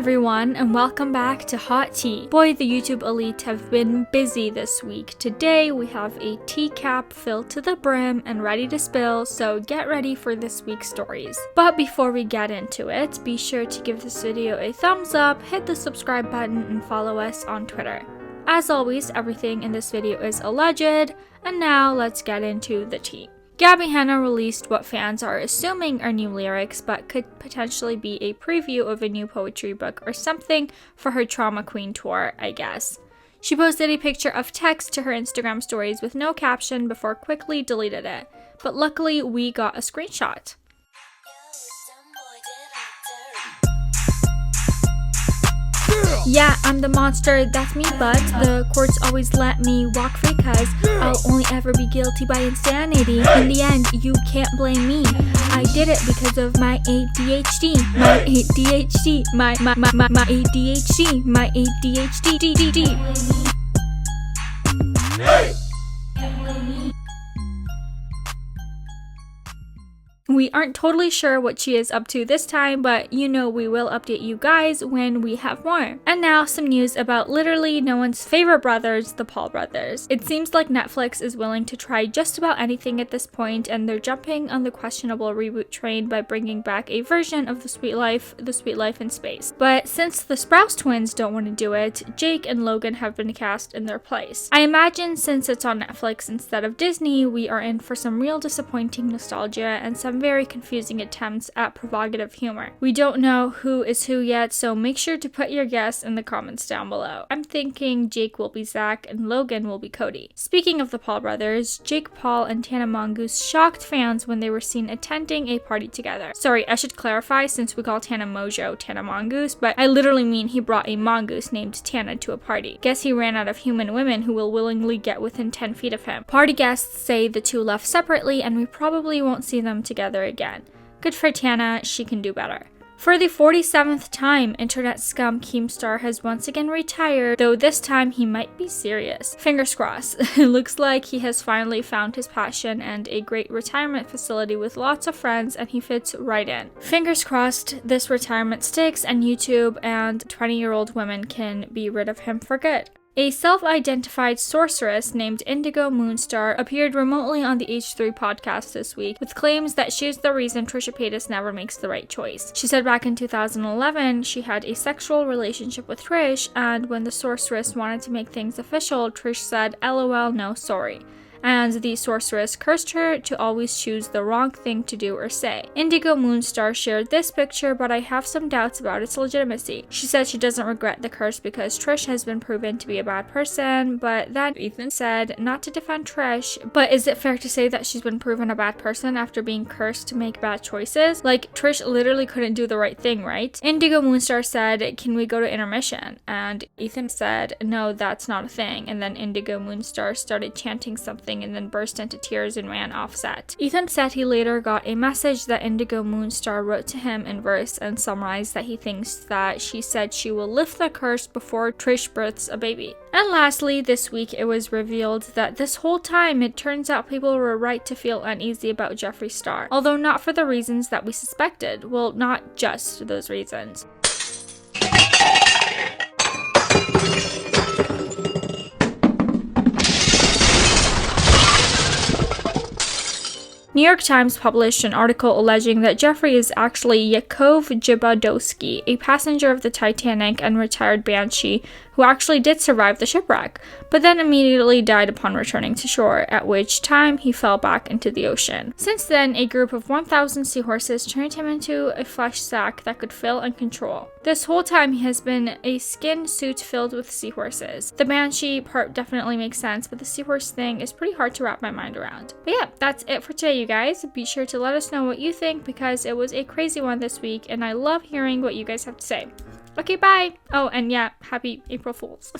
everyone, and welcome back to Hot Tea. Boy, the YouTube elite have been busy this week. Today we have a teacup filled to the brim and ready to spill, so get ready for this week's stories. But before we get into it, be sure to give this video a thumbs up, hit the subscribe button, and follow us on Twitter. As always, everything in this video is alleged, and now let's get into the tea. Gabbie Hanna released what fans are assuming are new lyrics, but could potentially be a preview of a new poetry book or something for her Trauma Queen tour, I guess. She posted a picture of text to her Instagram stories with no caption before quickly deleted it, but luckily we got a screenshot. Yeah, I'm the monster, that's me, but the courts always let me walk free cause I'll only ever be guilty by insanity. In the end, you can't blame me. I did it because of my ADHD. My ADHD. My ADHD. My ADHD. We aren't totally sure what she is up to this time, but you know we will update you guys when we have more. And now some news about literally no one's favorite brothers, the Paul brothers. It seems like Netflix is willing to try just about anything at this point, and they're jumping on the questionable reboot train by bringing back a version of The Sweet Life in Space. But since the Sprouse twins don't want to do it, Jake and Logan have been cast in their place. I imagine since it's on Netflix instead of Disney, we are in for some real disappointing nostalgia and some very confusing attempts at provocative humor. We don't know who is who yet, so make sure to put your guess in the comments down below. I'm thinking Jake will be Zach and Logan will be Cody. Speaking of the Paul brothers, Jake Paul and Tana Mongoose shocked fans when they were seen attending a party together. Sorry, I should clarify since we call Tana Mongeau Tana Mongoose, but I literally mean he brought a mongoose named Tana to a party. Guess he ran out of human women who will willingly get within 10 feet of him. Party guests say the two left separately and we probably won't see them together again. Good for Tana, she can do better. For the 47th time, internet scum Keemstar has once again retired, though this time he might be serious. Fingers crossed. It looks like he has finally found his passion and a great retirement facility with lots of friends, and he fits right in. Fingers crossed this retirement sticks and YouTube and 20-year-old women can be rid of him for good. A self-identified sorceress named Indigo Moonstar appeared remotely on the H3 podcast this week with claims that she is the reason Trisha Paytas never makes the right choice. She said back in 2011 she had a sexual relationship with Trish, and when the sorceress wanted to make things official, Trish said, "LOL, no, sorry." And the sorceress cursed her to always choose the wrong thing to do or say. Indigo Moonstar shared this picture, but I have some doubts about its legitimacy. She said she doesn't regret the curse because Trish has been proven to be a bad person, but then Ethan said not to defend Trish, but is it fair to say that she's been proven a bad person after being cursed to make bad choices? Like, Trish literally couldn't do the right thing, right? Indigo Moonstar said, "Can we go to intermission?" And Ethan said, "No, that's not a thing." And then Indigo Moonstar started chanting something and then burst into tears and ran off set. Ethan said he later got a message that Indigo Moonstar wrote to him in verse and summarized that he thinks that she said she will lift the curse before Trish births a baby. And lastly, this week it was revealed that this whole time it turns out people were right to feel uneasy about Jeffree Star, although not for the reasons that we suspected. Well, not just those reasons. New York Times published an article alleging that Jeffree is actually Yakov Jebadowski, a passenger of the Titanic and retired banshee who actually did survive the shipwreck, but then immediately died upon returning to shore, at which time he fell back into the ocean. Since then, a group of 1,000 seahorses turned him into a flesh sack that could fill and control. This whole time he has been a skin suit filled with seahorses. The banshee part definitely makes sense, but the seahorse thing is pretty hard to wrap my mind around. But yeah, that's it for today, you guys. Be sure to let us know what you think because it was a crazy one this week and I love hearing what you guys have to say. Okay, bye! Oh, and yeah, happy April Fools.